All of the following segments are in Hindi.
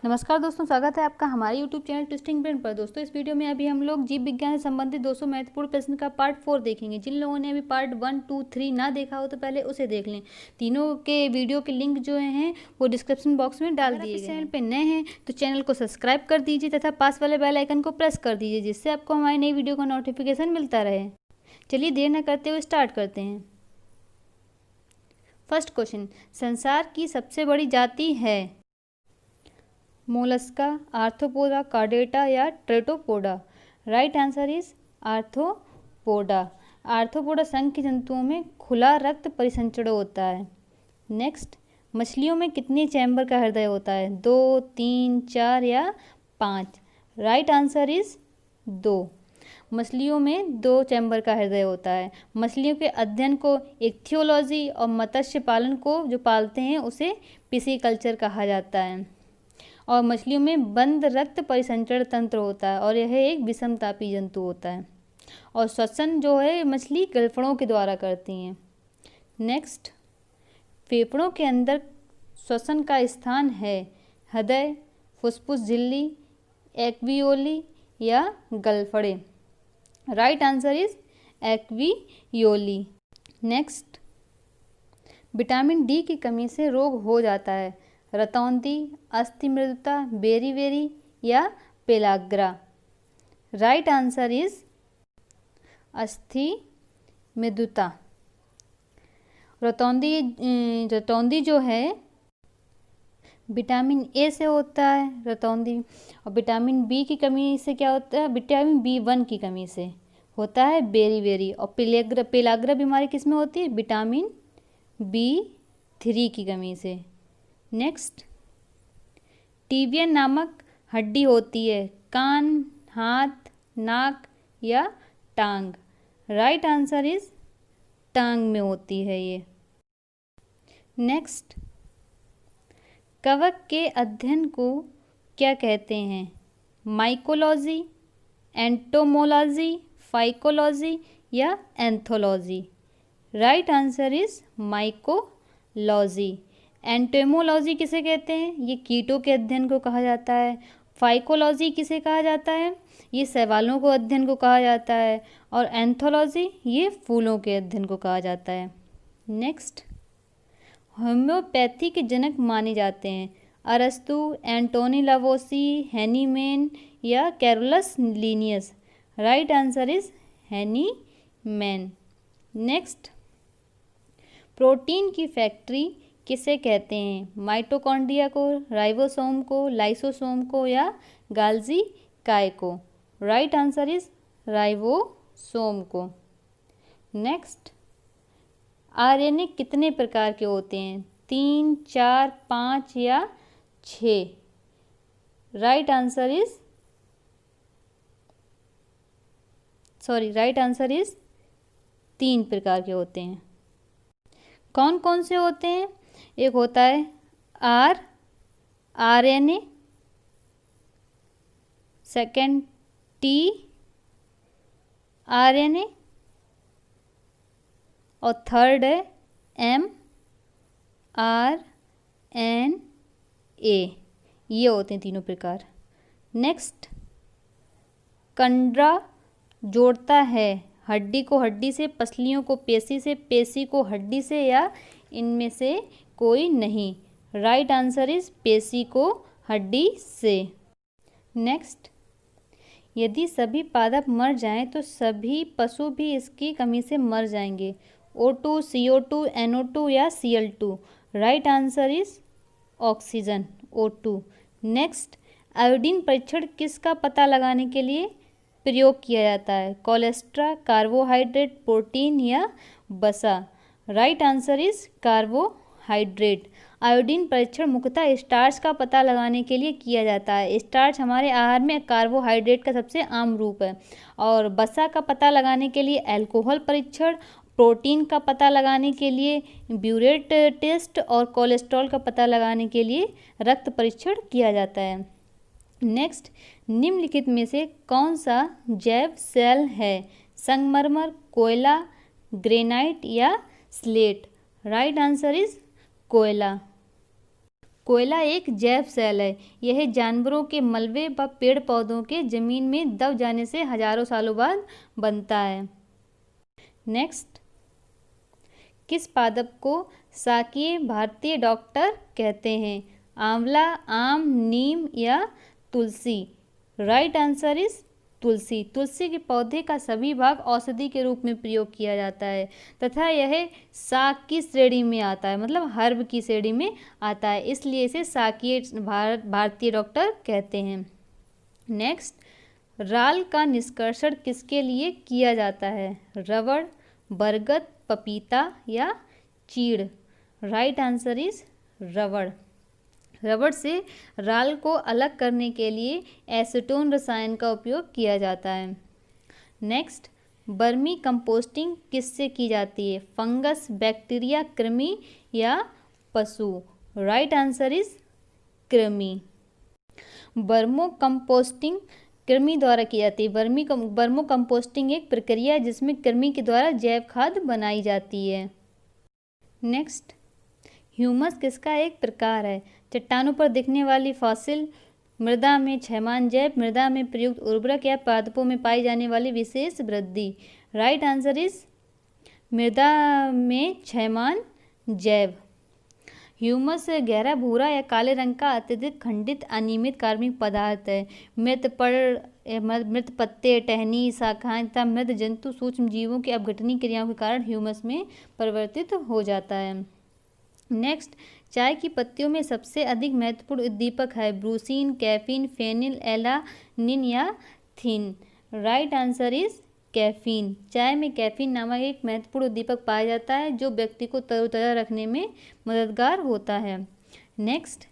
नमस्कार दोस्तों, स्वागत है आपका हमारे YouTube चैनल ट्विस्टिंग ब्रेन पर। दोस्तों, इस वीडियो में अभी हम लोग जीव विज्ञान से संबंधित 200 महत्वपूर्ण प्रश्न का पार्ट 4 देखेंगे। जिन लोगों ने अभी पार्ट 1, 2, 3 ना देखा हो तो पहले उसे देख लें। तीनों के वीडियो के लिंक जो हैं वो डिस्क्रिप्शन बॉक्स में डाल दिए गए हैं। चैनल पर नए हैं तो चैनल को सब्सक्राइब कर दीजिए तथा पास वाले बेल आइकन को प्रेस कर दीजिए, जिससे आपको हमारी नई वीडियो का नोटिफिकेशन मिलता रहे। चलिए देर न करते हुए स्टार्ट करते हैं। फर्स्ट क्वेश्चन, संसार की सबसे बड़ी जाति है मोलस्का, आर्थ्रोपोडा, कार्डेटा या tetrapoda. Right answer is arthropoda. Arthropoda संघ के जंतुओं में खुला रक्त परिसंचरण होता है। नेक्स्ट, मछलियों में कितने चैम्बर का हृदय होता है? 2, 3, 4 या 5। Right answer is 2। मछलियों में 2 चैम्बर का हृदय होता है। मछलियों के अध्ययन को इक्थियोलॉजी और मत्स्य पालन को जो पालते हैं उसे पिसीकल्चर कहा जाता है। और मछलियों में बंद रक्त परिसंचरण तंत्र होता है और यह एक विषमतापी जंतु होता है। और श्वसन जो है मछली गलफड़ों के द्वारा करती हैं। नेक्स्ट, फेफड़ों के अंदर श्वसन का स्थान है हृदय, फुफ्फुस झिल्ली, एक्वियोली या गलफड़े। Right answer is alveoli. Next, vitamin D की कमी से रोग हो जाता है। रतौंधी, अस्थि मृदुता, बेरी या पेलाग्रा। राइट आंसर इज अस्थि मृदुता। रतौंधी जो है विटामिन ए से होता है रतौंधी। और विटामिन बी की कमी से क्या होता है? विटामिन B1 की कमी से होता है बेरी। और पेलाग्रा बीमारी किस में होती है? विटामिन B3 की कमी से। नेक्स्ट, टिबिया नामक हड्डी होती है कान, हाथ, नाक या टांग। राइट आंसर इज टांग में होती है ये। नेक्स्ट, कवक के अध्ययन को क्या कहते हैं? माइकोलॉजी, एंटोमोलॉजी, फाइकोलॉजी या anthology. Right answer is mycology. Entomology किसे कहते हैं? ये कीटों के अध्ययन को कहा जाता है। फाइकोलॉजी किसे कहा जाता है? ये शैवालों को अध्ययन को कहा जाता है। और एंथोलॉजी ये फूलों के अध्ययन को कहा जाता है। नेक्स्ट, होम्योपैथी के जनक माने जाते हैं अरस्तु, एंटोनी लावोसी, हैनीमैन या Carolus Linnaeus. Right answer is Hahnemann. Next, protein की फैक्ट्री किसे कहते हैं? माइटोकॉन्ड्रिया को, राइबोसोम को, लाइसोसोम को या गाल्जी काय को। राइट आंसर इज राइबोसोम को। नेक्स्ट, आरएनए कितने प्रकार के होते हैं? 3, 4, 5 या 6। राइट आंसर इज 3 प्रकार के होते हैं। कौन कौन से होते हैं? एक होता है आरएनए, सेकंड टीआरएनए और थर्ड है mRNA। ये होते हैं तीनों प्रकार। नेक्स्ट, कंडरा जोड़ता है हड्डी को हड्डी से, पसलियों को पेशी से, पेशी को हड्डी से या इनमें से कोई नहीं। राइट आंसर इज पेशी को हड्डी से। नेक्स्ट, यदि सभी पादप मर जाएं तो सभी पशु भी इसकी कमी से मर जाएंगे। O2, CO2, NO2 या Cl2। Right answer is oxygen, O2। Next, iodine परीक्षण किसका पता लगाने के लिए प्रयोग किया जाता है? कोलेस्ट्रा, कार्बोहाइड्रेट, प्रोटीन या वसा। Right answer is carbohydrate. Iodine परीक्षण मुख्यतः स्टार्च का पता लगाने के लिए किया जाता है। स्टार्च हमारे आहार में कार्बोहाइड्रेट का सबसे आम रूप है। और वसा का पता लगाने के लिए अल्कोहल परीक्षण, प्रोटीन का पता लगाने के लिए ब्यूरेट टेस्ट और कोलेस्ट्रॉल का पता लगाने के लिए रक्त परीक्षण किया जाता है। नेक्स्ट, निम्नलिखित में से कौन सा जैव सेल है? संगमरमर, कोयला, ग्रेनाइट या स्लेट। राइट आंसर इज कोयला। कोयला एक जैव सेल है। यह जानवरों के मलबे व पेड़ पौधों के जमीन में दब जाने से हजारों सालों बाद बनता है। नेक्स्ट, किस पादप को शाकीय भारतीय डॉक्टर कहते हैं? आंवला, आम, नीम या तुलसी? राइट आंसर इज तुलसी। तुलसी के पौधे का सभी भाग औषधि के रूप में प्रयोग किया जाता है तथा यह शाक की श्रेणी में आता है, मतलब हर्ब की श्रेणी में आता है, इसलिए इसे शाकीय भारतीय डॉक्टर कहते हैं। नेक्स्ट, राल का निष्कर्षण किसके लिए किया जाता है? रबड़, बरगद, पपीता या चीड़? राइट आंसर इज रबड़। रबड़ से राल को अलग करने के लिए एसीटोन रसायन का उपयोग किया जाता है। नेक्स्ट, वर्मी कंपोस्टिंग किससे की जाती है? फंगस, बैक्टीरिया, कृमि या पशु? राइट आंसर इज कृमि। वर्मो कंपोस्टिंग कृमि द्वारा की जाती है। वर्मो कंपोस्टिंग एक प्रक्रिया है जिसमें कृमि के द्वारा जैव खाद बनाई जाती है। नेक्स्ट, ह्यूमस किसका एक प्रकार है? चट्टानों पर दिखने वाली फॉसिल, मृदा में छैमान जैव, मृदा में प्रयुक्त उर्वरक या पादपों में पाई जाने वाली विशेष वृद्धि? राइट आंसर इज मृदा में छैमान जैव। ह्यूमस गहरा भूरा या काले रंग का अत्यधिक खंडित अनियमित कार्बनिक पदार्थ है। मृत पत्ते, टहनी, शाखाएं तथा मृत जंतु सूक्ष्म जीवों की अपघटनीय क्रियाओं के कारण ह्यूमस में परिवर्तित हो जाता है। नेक्स्ट, चाय की पत्तियों में सबसे अधिक महत्वपूर्ण उद्दीपक है? ब्रूसीन, कैफीन, फेनिल, एलानिन या theine? Right answer is caffeine. चाय में कैफीन नामक एक महत्वपूर्ण उद्दीपक पाया जाता है जो व्यक्ति को तरोताज़ा रखने में मददगार होता है। नेक्स्ट,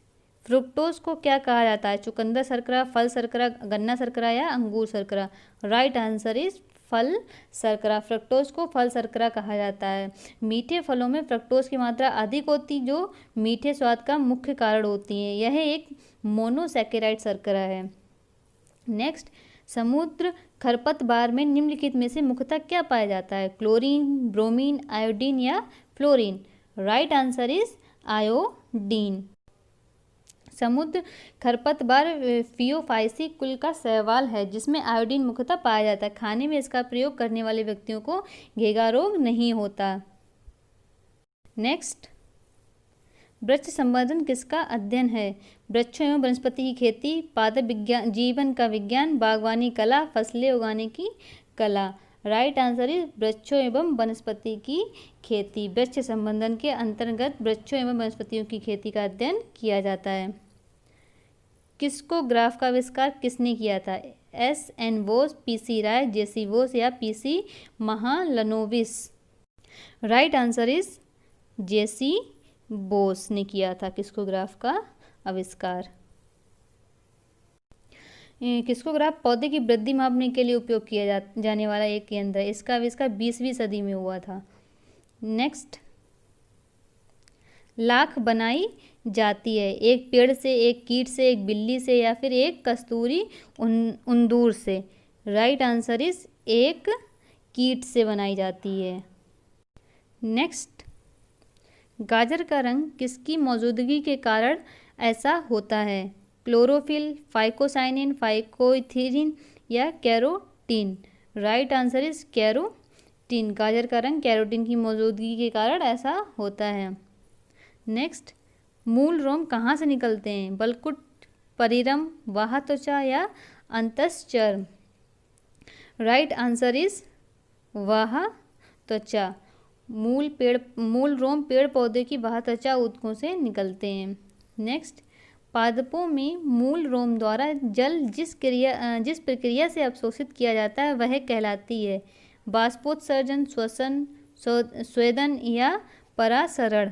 फ्रुक्टोज को क्या कहा जाता है? चुकंदर शर्करा, फल शर्करा, गन्ना शर्करा या अंगूर शर्करा? राइट आंसर इज फल शर्करा। फ्रक्टोज को फल शर्करा कहा जाता है। मीठे फलों में फ्रक्टोज की मात्रा अधिक होती जो मीठे स्वाद का मुख्य कारण होती है। यह एक मोनोसैकेराइड शर्करा है। नेक्स्ट, समुद्र खरपतवार में निम्नलिखित में से मुख्यतः क्या पाया जाता है? क्लोरीन, ब्रोमीन, आयोडीन या fluorine? Right answer is iodine. समुद्र खरपतवार फियोफाइसी कुल का शैवाल है जिसमें आयोडीन मुख्यतः पाया जाता है। खाने में इसका प्रयोग करने वाले व्यक्तियों को घेगा रोग नहीं होता। नेक्स्ट, वृक्ष संवर्धन किसका अध्ययन है? वृक्षों एवं वनस्पति की खेती, पादप विज्ञान, जीवन का विज्ञान, बागवानी कला, फसलें उगाने की कला? राइट आंसर इज वृक्षों एवं वनस्पति की खेती। वृक्ष संवर्धन के अंतर्गत वृक्षों एवं वनस्पतियों की खेती का अध्ययन किया जाता है। किसको ग्राफ का आविष्कार किसने किया था? S.N. बोस, P.C. राय, J.C. बोस या P.C. Mahalanobis? Right answer is J.C. Bose ने किया था किस्कोग्राफ का आविष्कार। किस्कोग्राफ पौधे की वृद्धि मापने के लिए उपयोग किया जाने वाला एक यंत्र है। इसका आविष्कार 20वीं सदी में हुआ था। नेक्स्ट, लाख बनाई जाती है एक पेड़ से, एक कीट से, एक बिल्ली से या फिर एक कस्तूरी उंदूर से? राइट आंसर इज एक कीट से बनाई जाती है। नेक्स्ट, गाजर का रंग किसकी मौजूदगी के कारण ऐसा होता है? क्लोरोफिल, फाइकोसाइनिन, फाइकोइथिलीन या carotene? Right answer is carotene. गाजर का रंग कैरोटीन की मौजूदगी के कारण ऐसा होता है। नेक्स्ट, मूल रोम कहाँ से निकलते हैं? बलकुट, परिरम, वाह त्वचा या अंतश्चर्म? राइट आंसर इज वाह त्वचा। मूल रोम पेड़ पौधे की वाह त्वचा ऊतकों से निकलते हैं। नेक्स्ट, पादपों में मूल रोम द्वारा जल जिस प्रक्रिया से अवशोषित किया जाता है वह कहलाती है? बाष्पोत्सर्जन, श्वसन, स्वेदन या परासरण?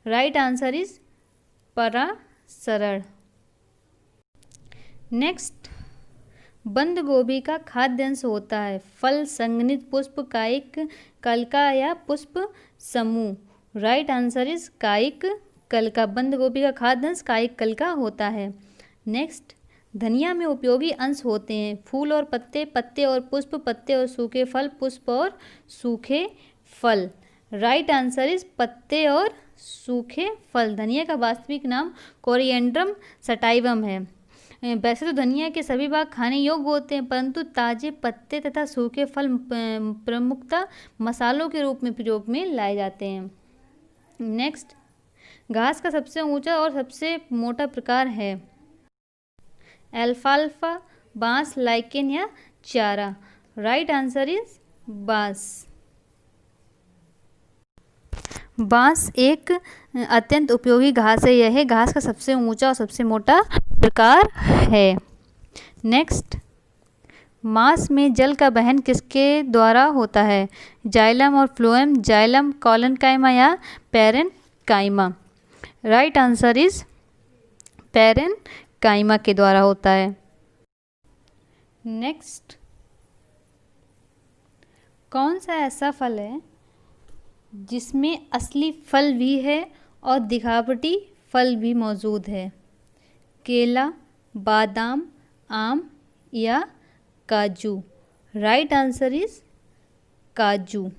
राइट आंसर इज परासरण। नेक्स्ट, बंद गोभी का खाद्य अंश होता है? फल, संघनित पुष्प, कायिक कलिका या पुष्प समूह? राइट आंसर इज कायिक कलिका। बंद गोभी का खाद्य अंश कायिक कलिका होता है। नेक्स्ट, धनिया में उपयोगी अंश होते हैं? फूल और पत्ते, पत्ते और पुष्प, पत्ते और सूखे फल, पुष्प और सूखे फल? राइट आंसर इज पत्ते और सूखे फल। धनिया का वास्तविक नाम कोरिएंड्रम सटाइवम है। वैसे तो धनिया के सभी भाग खाने योग्य होते हैं, परंतु ताजे पत्ते तथा सूखे फल प्रमुखतः मसालों के रूप में प्रयोग में लाए जाते हैं। नेक्स्ट, घास का सबसे ऊंचा और सबसे मोटा प्रकार है अल्फाल्फा, बांस, लाइकेन या चारा। राइट आंसर इज बांस। बांस एक अत्यंत उपयोगी घास है। यह घास का सबसे ऊंचा और सबसे मोटा प्रकार है। नेक्स्ट, मांस में जल का वहन किसके द्वारा होता है? जाइलम और फ्लोएम, जाइलम कॉलनकाइमा या parenchyma. Right answer is parenchyma के द्वारा होता है। नेक्स्ट, कौन सा ऐसा फल है जिसमें असली फल भी है और दिखावटी फल भी मौजूद है? केला, बादाम, आम या काजू। राइट आंसर इज काजू।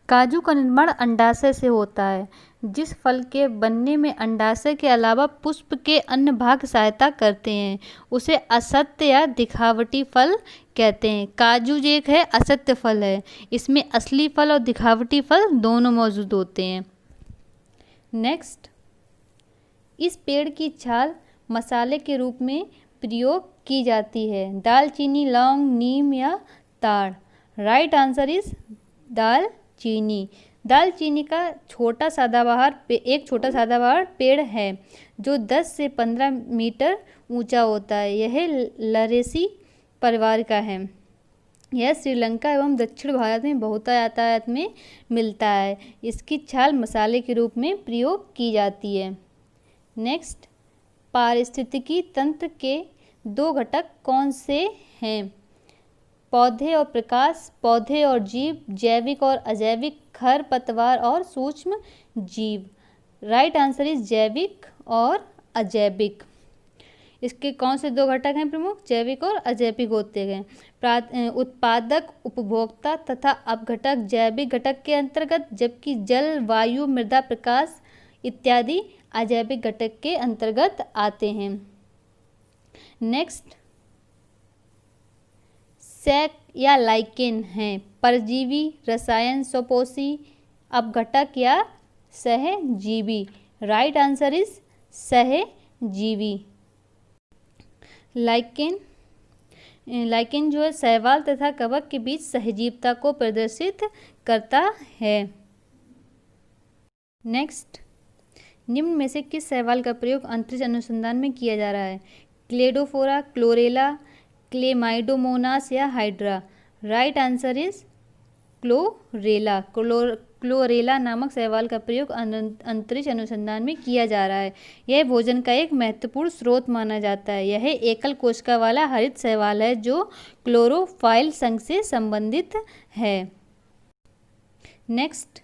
काजू का निर्माण अंडाशय से होता है। जिस फल के बनने में अंडाशय के अलावा पुष्प के अन्य भाग सहायता करते हैं उसे असत्य या दिखावटी फल कहते हैं। काजू जो एक है असत्य फल है। इसमें असली फल और दिखावटी फल दोनों मौजूद होते हैं। नेक्स्ट, इस पेड़ की छाल मसाले के रूप में प्रयोग की जाती है। दालचीनी, लौंग, नीम या ताड़। राइट आंसर इज दालचीनी। दालचीनी का एक छोटा सदाबहार पेड़ है जो 10 से 15 मीटर ऊंचा होता है। यह लरेसी परिवार का है। यह श्रीलंका एवं दक्षिण भारत में बहुतायत में मिलता है। इसकी छाल मसाले के रूप में प्रयोग की जाती है। नेक्स्ट, पारिस्थितिकी तंत्र के 2 घटक कौन से हैं? पौधे और प्रकाश, पौधे और जीव, जैविक और अजैविक, खरपतवार और सूक्ष्म जीव। राइट आंसर इज जैविक और अजैविक। इसके कौन से 2 घटक हैं प्रमुख? जैविक और अजैविक होते हैं। उत्पादक, उपभोक्ता तथा अपघटक जैविक घटक के अंतर्गत, जबकि जल, वायु, मृदा, प्रकाश इत्यादि अजैविक घटक के अंतर्गत आते हैं। नेक्स्ट, सैक या लाइकेन हैं परजीवी, रसायन, स्वपोषी, अपघटक या सहजीवी। राइट आंसर इज सहजीवी। लाइकेन जो है शैवाल तथा कवक के बीच सहजीवता को प्रदर्शित करता है। नेक्स्ट, निम्न में से किस शैवाल का प्रयोग अंतरिक्ष अनुसंधान में किया जा रहा है? क्लेडोफोरा, क्लोरेला, क्लेमाइडोमोनास या hydra. Right answer is chlorella. Chlorella नामक शैवाल का प्रयोग अंतरिक्ष अनुसंधान में किया जा रहा है। यह भोजन का एक महत्वपूर्ण स्रोत माना जाता है। यह एकल कोशिका वाला हरित शैवाल है जो क्लोरोफाइल संघ से संबंधित है। नेक्स्ट,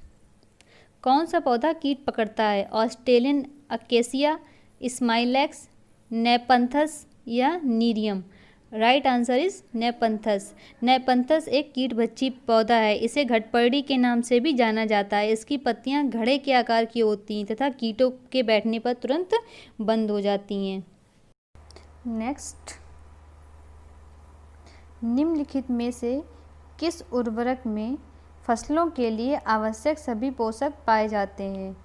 कौन सा पौधा कीट पकड़ता है? ऑस्ट्रेलियन अकेसिया, स्माइलैक्स, नेपंथस या nerium. Right answer is nepenthes. Nepenthes एक कीटभक्षी पौधा है। इसे घटपर्डी के नाम से भी जाना जाता है। इसकी पत्तियां घड़े के आकार की होती हैं तथा कीटों के बैठने पर तुरंत बंद हो जाती हैं। नेक्स्ट, निम्नलिखित में से किस उर्वरक में फसलों के लिए आवश्यक सभी पोषक पाए जाते हैं?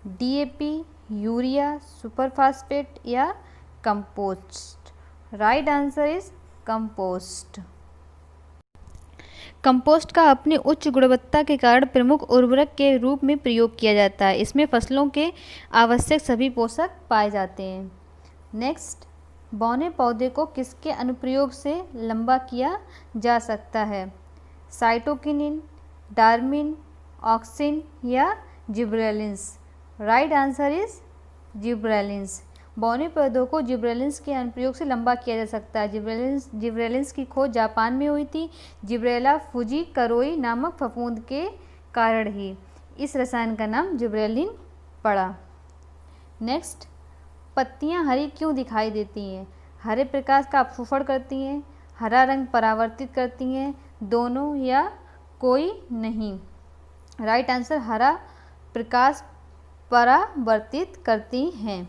डीएपी, यूरिया, सुपरफास्फेट या compost. Right answer is compost. Compost का अपनी उच्च गुणवत्ता के कारण प्रमुख उर्वरक के रूप में प्रयोग किया जाता है। इसमें फसलों के आवश्यक सभी पोषक पाए जाते हैं। नेक्स्ट, बौने पौधे को किसके अनुप्रयोग से लंबा किया जा सकता है? साइटोकिनिन, डार्मिन, ऑक्सिन या gibberellins. Right answer is gibberellins. बौने पौधों को जिब्रेलिन्स के अनुप्रयोग से लंबा किया जा सकता है। जिब्रेलिन्स की खोज जापान में हुई थी। जिब्रेला फुजीकरोई नामक फफूंद के कारण ही इस रसायन का नाम जिब्रेलिन पड़ा। नेक्स्ट, पत्तियां हरी क्यों दिखाई देती हैं? हरे प्रकाश का अपशोषण करती हैं, हरा रंग परावर्तित करती हैं, दोनों या कोई नहीं। राइट आंसर हरा प्रकाश परावर्तित करती हैं।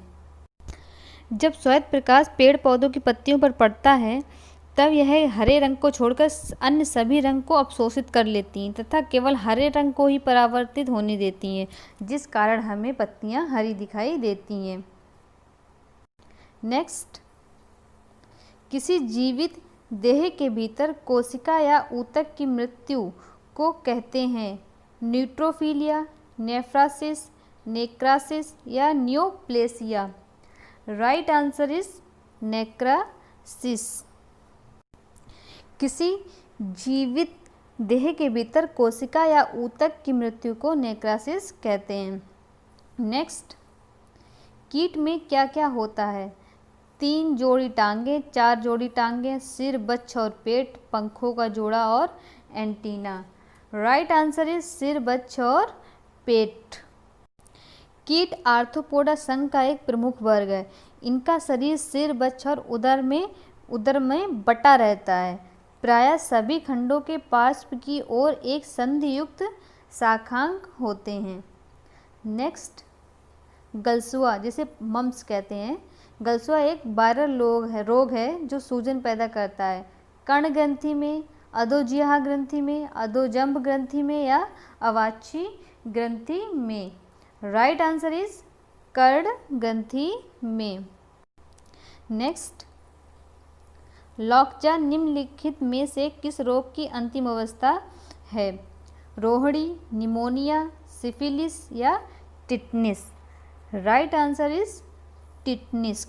जब श्वेत प्रकाश पेड़ पौधों की पत्तियों पर पड़ता है तब यह हरे रंग को छोड़कर अन्य सभी रंग को अवशोषित कर लेती हैं तथा केवल हरे रंग को ही परावर्तित होने देती हैं, जिस कारण हमें पत्तियां हरी दिखाई देती हैं। नेक्स्ट, किसी जीवित देह के भीतर कोशिका या ऊतक की मृत्यु को कहते हैं न्यूट्रोफिलिया, नेफ्रासिस, नेक्रासिस या neoplasia. Right answer is necrosis. किसी जीवित देह के भीतर कोशिका या ऊतक की मृत्यु को नेक्रासिस कहते हैं। नेक्स्ट, कीट में क्या क्या होता है? 3 जोड़ी टांगें, 4 जोड़ी टांगें, सिर, बच्छ और पेट, पंखों का जोड़ा और एंटीना। राइट आंसर इज सिर, बच्छ और पेट। कीट आर्थ्रोपोडा संघ का एक प्रमुख वर्ग है। इनका शरीर सिर, बच्छ और उदर में बटा रहता है। प्रायः सभी खंडों के पार्श्व की ओर एक संधि युक्त शाखांक होते हैं। नेक्स्ट, गलसुआ जिसे मम्स कहते हैं। गलसुआ एक वायरल रोग है जो सूजन पैदा करता है। कर्ण ग्रंथि में, अधोजिह्वा ग्रंथि में, अधोजंभ ग्रंथि में या अवाक्षी ग्रंथि में। राइट आंसर इज कर्ण ग्रंथि में। नेक्स्ट, लॉकजा निम्नलिखित में से किस रोग की अंतिम अवस्था है? रोहिणी, निमोनिया, सिफिलिस या tetanus. Right answer is tetanus.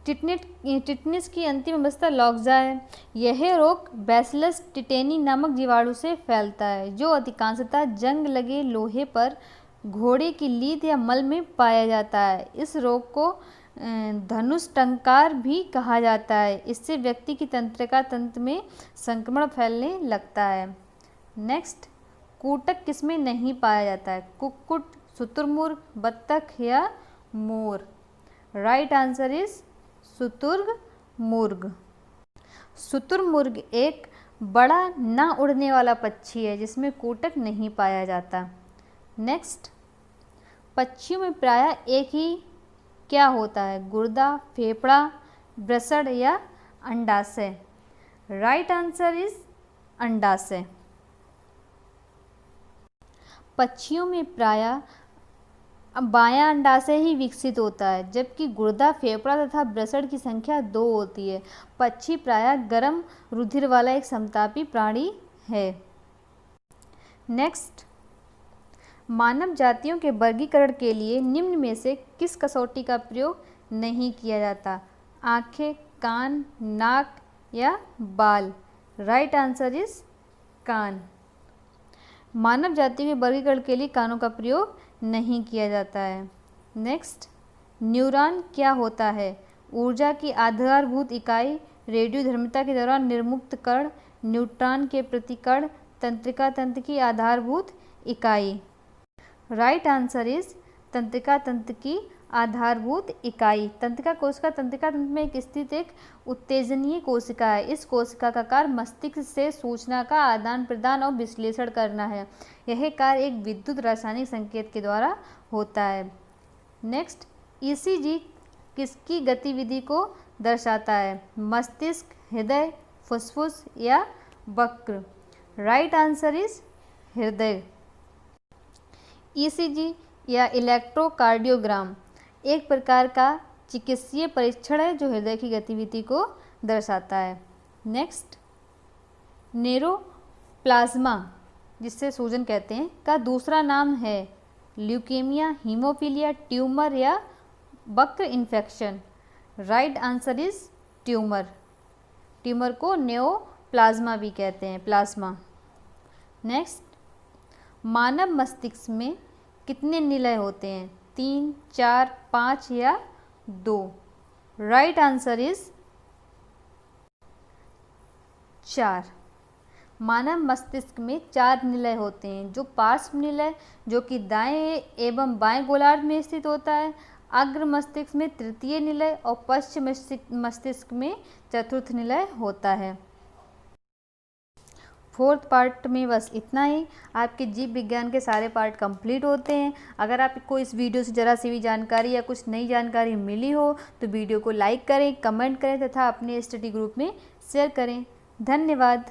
Tetanus की अंतिम अवस्था लॉकजा है। यह रोग बैसिलस टिटेनी नामक जीवाणु से फैलता है जो अधिकांशतः जंग लगे लोहे पर घोड़े की लीद या मल में पाया जाता है। इस रोग को धनुष टंकार भी कहा जाता है। इससे व्यक्ति की तंत्रिका तंत्र में संक्रमण फैलने लगता है। नेक्स्ट, कूटक किसमें नहीं पाया जाता है? कुक्कुट, शुतुरमुर्ग, बत्तख या मोर। राइट आंसर इज शुतुरमुर्ग। शुतुरमुर्ग एक बड़ा ना उड़ने वाला पक्षी है जिसमें कूटक नहीं पाया जाता। नेक्स्ट, पक्षियों में प्रायः एक ही क्या होता है? गुर्दा, फेफड़ा, वृषण या अंडाशय। राइट आंसर इज अंडाशय। पक्षियों में प्रायः बायां अंडाशय ही विकसित होता है जबकि गुर्दा, फेफड़ा तथा वृषण की संख्या 2 होती है। पक्षी प्रायः गर्म रुधिर वाला एक समतापी प्राणी है। नेक्स्ट, मानव जातियों के वर्गीकरण के लिए निम्न में से किस कसौटी का प्रयोग नहीं किया जाता? आँखें, कान, नाक या बाल। राइट आंसर इज कान। मानव जातियों के वर्गीकरण के लिए कानों का प्रयोग नहीं किया जाता है। नेक्स्ट, न्यूरॉन क्या होता है? ऊर्जा की आधारभूत इकाई, रेडियोधर्मिता के दौरान निर्मुक्त कण, न्यूट्रॉन के प्रति कण, तंत्रिका तंत्र की आधारभूत इकाई। राइट आंसर इज तंत्रिका तंत्र की आधारभूत इकाई। तंत्रिका कोशिका तंत्रिका तंत्र में स्थित एक उत्तेजनीय कोशिका है। इस कोशिका का कार्य मस्तिष्क से सूचना का आदान प्रदान और विश्लेषण करना है। यह कार्य एक विद्युत रासायनिक संकेत के द्वारा होता है। नेक्स्ट, ईसीजी किसकी गतिविधि को दर्शाता है? मस्तिष्क, हृदय, फुसफुस या वक्र। राइट आंसर इज हृदय। ईसीजी या इलेक्ट्रोकार्डियोग्राम एक प्रकार का चिकित्सीय परीक्षण है जो हृदय की गतिविधि को दर्शाता है। नेक्स्ट, नेरोप्लाज्मा जिससे सूजन कहते हैं का दूसरा नाम है ल्यूकेमिया, हीमोफीलिया, ट्यूमर या वक्र infection. Right answer is tumour. Tumour को नेओप्लाज्मा भी कहते हैं, प्लाज्मा। नेक्स्ट, मानव मस्तिष्क में कितने निलय होते हैं? 3, 4, 5 या 2। Right answer is 4। मानव मस्तिष्क में 4 निलय होते हैं जो पार्श्व निलय जो कि दाएं एवं बाएं गोलार्ध में स्थित होता है, अग्र मस्तिष्क में तृतीय निलय और पश्चिम मस्तिष्क में चतुर्थ निलय होता है। 4th पार्ट में बस इतना ही। आपके जीव विज्ञान के सारे पार्ट कंप्लीट होते हैं। अगर आपको इस वीडियो से ज़रा सी भी जानकारी या कुछ नई जानकारी मिली हो तो वीडियो को लाइक करें, कमेंट करें तथा अपने स्टडी ग्रुप में शेयर करें। धन्यवाद।